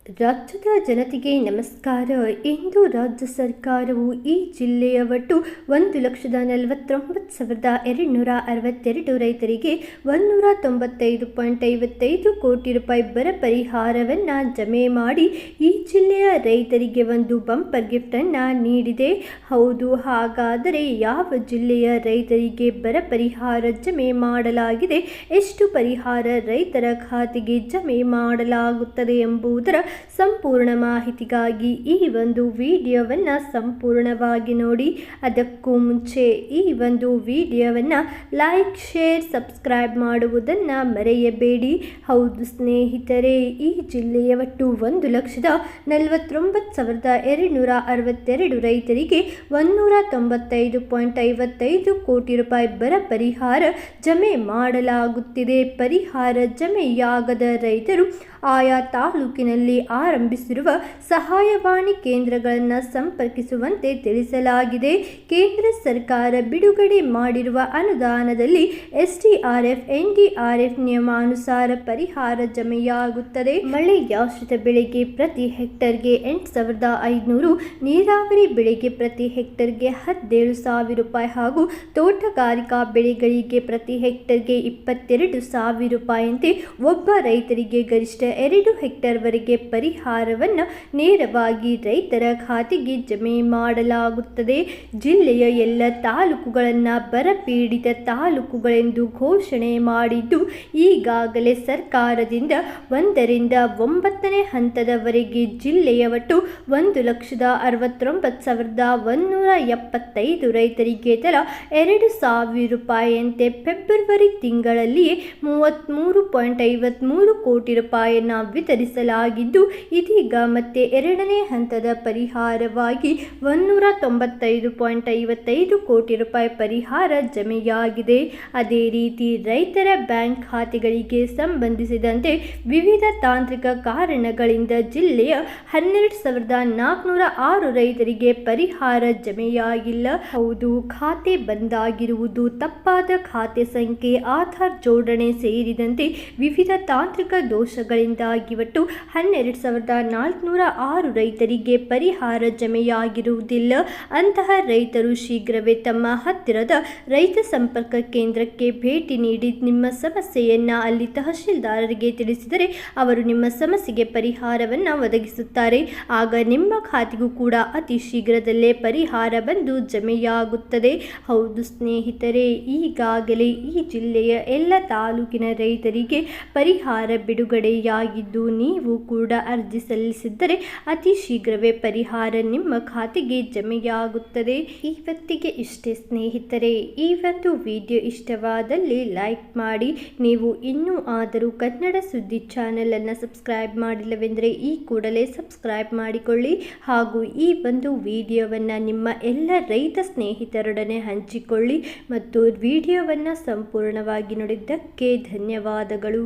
ರಾಜ್ಯದ ಜನತೆಗೆ ನಮಸ್ಕಾರ. ಇಂದು ರಾಜ್ಯ ಸರ್ಕಾರವು ಈ ಜಿಲ್ಲೆಯ ಒಟ್ಟು 1,49,262 ರೈತರಿಗೆ 195.55 ಕೋಟಿ ರೂಪಾಯಿ ಬರ ಪರಿಹಾರವನ್ನು ಜಮೆ ಮಾಡಿ ಈ ಜಿಲ್ಲೆಯ ರೈತರಿಗೆ ಒಂದು ಬಂಪರ್ ಗಿಫ್ಟ್ ಅನ್ನು ನೀಡಿದೆ. ಹೌದು, ಹಾಗಾದರೆ ಯಾವ ಜಿಲ್ಲೆಯ ರೈತರಿಗೆ ಬರ ಪರಿಹಾರ ಜಮೆ ಮಾಡಲಾಗಿದೆ, ಎಷ್ಟು ಪರಿಹಾರ ರೈತರ ಖಾತೆಗೆ ಜಮೆ ಮಾಡಲಾಗುತ್ತದೆ ಎಂಬುದರ ಸಂಪೂರ್ಣ ಮಾಹಿತಿಗಾಗಿ ಈ ಒಂದು ವಿಡಿಯೋವನ್ನು ಸಂಪೂರ್ಣವಾಗಿ ನೋಡಿ. ಅದಕ್ಕೂ ಮುಂಚೆ ಈ ಒಂದು ವಿಡಿಯೋವನ್ನು ಲೈಕ್, ಶೇರ್, ಸಬ್ಸ್ಕ್ರೈಬ್ ಮಾಡುವುದನ್ನು ಮರೆಯಬೇಡಿ. ಹೌದು ಸ್ನೇಹಿತರೆ, ಈ ಜಿಲ್ಲೆಯ ಒಟ್ಟು 1,49,262 ರೈತರಿಗೆ 195.55 ಕೋಟಿ ರೂಪಾಯಿ ಬರ ಪರಿಹಾರ ಜಮೆ ಮಾಡಲಾಗುತ್ತಿದೆ. ಪರಿಹಾರ ಜಮೆಯಾಗದ ರೈತರು ಆಯಾ ತಾಲೂಕಿನಲ್ಲಿ ಆರಂಭಿಸಿರುವ ಸಹಾಯವಾಣಿ ಕೇಂದ್ರಗಳನ್ನು ಸಂಪರ್ಕಿಸುವಂತೆ ತಿಳಿಸಲಾಗಿದೆ. ಕೇಂದ್ರ ಸರ್ಕಾರ ಬಿಡುಗಡೆ ಮಾಡಿರುವ ಅನುದಾನದಲ್ಲಿ SDRF, NDRF ನಿಯಮಾನುಸಾರ ಪರಿಹಾರ ಜಮೆಯಾಗುತ್ತದೆ. ಮಳೆಯಾಶ್ರಿತ ಬೆಳೆಗೆ ಪ್ರತಿ ಹೆಕ್ಟರ್ಗೆ 8,500, ನೀರಾವರಿ ಬೆಳೆಗೆ ಪ್ರತಿ ಹೆಕ್ಟರ್ಗೆ 17,000 ರೂಪಾಯಿ ಹಾಗೂ ತೋಟಗಾರಿಕಾ ಬೆಳೆಗಳಿಗೆ ಪ್ರತಿ ಹೆಕ್ಟರ್ಗೆ 22,000 ರೂಪಾಯಿಯಂತೆ ಒಬ್ಬ ರೈತರಿಗೆ ಗರಿಷ್ಠ 2 ಹೆಕ್ಟರ್ವರೆಗೆ ಪರಿಹಾರವನ್ನು ನೇರವಾಗಿ ರೈತರ ಖಾತೆಗೆ ಜಮೆ ಮಾಡಲಾಗುತ್ತದೆ. ಜಿಲ್ಲೆಯ ಎಲ್ಲ ತಾಲೂಕುಗಳನ್ನು ಬರಪೀಡಿತ ತಾಲೂಕುಗಳೆಂದು ಘೋಷಣೆ ಮಾಡಿದ್ದು, ಈಗಾಗಲೇ ಸರ್ಕಾರದಿಂದ 1ರಿಂದ 9ನೇ ಹಂತದವರೆಗೆ ಜಿಲ್ಲೆಯ ಒಟ್ಟು 1,69,175 ರೈತರಿಗೆ ತಲಾ 2,000 ರೂಪಾಯಿಯಂತೆ ಫೆಬ್ರವರಿ ತಿಂಗಳಲ್ಲಿಯೇ 33.53 ಕೋಟಿ ರೂಪಾಯಿಯನ್ನು ವಿತರಿಸಲಾಗಿದ್ದು, ಇದೀಗ ಮತ್ತೆ 2ನೇ ಹಂತದ ಪರಿಹಾರವಾಗಿ 195.55 ಕೋಟಿ ರೂಪಾಯಿ ಪರಿಹಾರ ಜಮೆಯಾಗಿದೆ. ಅದೇ ರೀತಿ ರೈತರ ಬ್ಯಾಂಕ್ ಖಾತೆಗಳಿಗೆ ಸಂಬಂಧಿಸಿದಂತೆ ವಿವಿಧ ತಾಂತ್ರಿಕ ಕಾರಣಗಳಿಂದ ಜಿಲ್ಲೆಯ 12,406 ರೈತರಿಗೆ ಪರಿಹಾರ ಜಮೆಯಾಗಿಲ್ಲ. ಹೌದು, ಖಾತೆ ಬಂದಾಗಿರುವುದು, ತಪ್ಪಾದ ಖಾತೆ ಸಂಖ್ಯೆ, ಆಧಾರ್ ಜೋಡಣೆ ಸೇರಿದಂತೆ ವಿವಿಧ ತಾಂತ್ರಿಕ ದೋಷಗಳಿಂದಾಗಿ ಒಟ್ಟು 12,406 ರೈತರಿಗೆ ಪರಿಹಾರ ಜಮೆಯಾಗಿರುವುದಿಲ್ಲ. ಅಂತಹ ರೈತರು ಶೀಘ್ರವೇ ತಮ್ಮ ಹತ್ತಿರದ ರೈತ ಸಂಪರ್ಕ ಕೇಂದ್ರಕ್ಕೆ ಭೇಟಿ ನೀಡಿ ನಿಮ್ಮ ಸಮಸ್ಯೆಯನ್ನು ಅಲ್ಲಿ ತಹಶೀಲ್ದಾರರಿಗೆ ತಿಳಿಸಿದರೆ ಅವರು ನಿಮ್ಮ ಸಮಸ್ಯೆಗೆ ಪರಿಹಾರವನ್ನು ಒದಗಿಸುತ್ತಾರೆ. ಆಗ ನಿಮ್ಮ ಖಾತೆಗೂ ಕೂಡ ಅತಿ ಶೀಘ್ರದಲ್ಲೇ ಪರಿಹಾರ ಬಂದು ಜಮೆಯಾಗುತ್ತದೆ. ಹೌದು ಸ್ನೇಹಿತರೆ, ಈಗಾಗಲೇ ಈ ಜಿಲ್ಲೆಯ ಎಲ್ಲ ತಾಲೂಕಿನ ರೈತರಿಗೆ ಪರಿಹಾರ ಬಿಡುಗಡೆಯಾಗಿದ್ದು, ನೀವು ಕೂಡ ಅರ್ಜಿ ಸಲ್ಲಿಸಿದ್ದರೆ ಅತಿ ಶೀಘ್ರವೇ ಪರಿಹಾರ ನಿಮ್ಮ ಖಾತೆಗೆ ಜಮೆಯಾಗುತ್ತದೆ. ಇವತ್ತಿಗೆ ಇಷ್ಟೇ ಸ್ನೇಹಿತರೆ. ಈ ಒಂದು ವಿಡಿಯೋ ಇಷ್ಟವಾದಲ್ಲಿ ಲೈಕ್ ಮಾಡಿ. ನೀವು ಇನ್ನೂ ಆದರೂ ಕನ್ನಡ ಸುದ್ದಿ ಚಾನೆಲ್ ಅನ್ನು ಸಬ್ಸ್ಕ್ರೈಬ್ ಮಾಡಿಲ್ಲವೆಂದರೆ ಈ ಕೂಡಲೇ ಸಬ್ಸ್ಕ್ರೈಬ್ ಮಾಡಿಕೊಳ್ಳಿ. ಹಾಗೂ ಈ ಒಂದು ವಿಡಿಯೋವನ್ನು ನಿಮ್ಮ ಎಲ್ಲ ರೈತ ಸ್ನೇಹಿತರೊಡನೆ ಹಂಚಿಕೊಳ್ಳಿ. ಮತ್ತು ವಿಡಿಯೋವನ್ನು ಸಂಪೂರ್ಣವಾಗಿ ನೋಡಿದ್ದಕ್ಕೆ ಧನ್ಯವಾದಗಳು.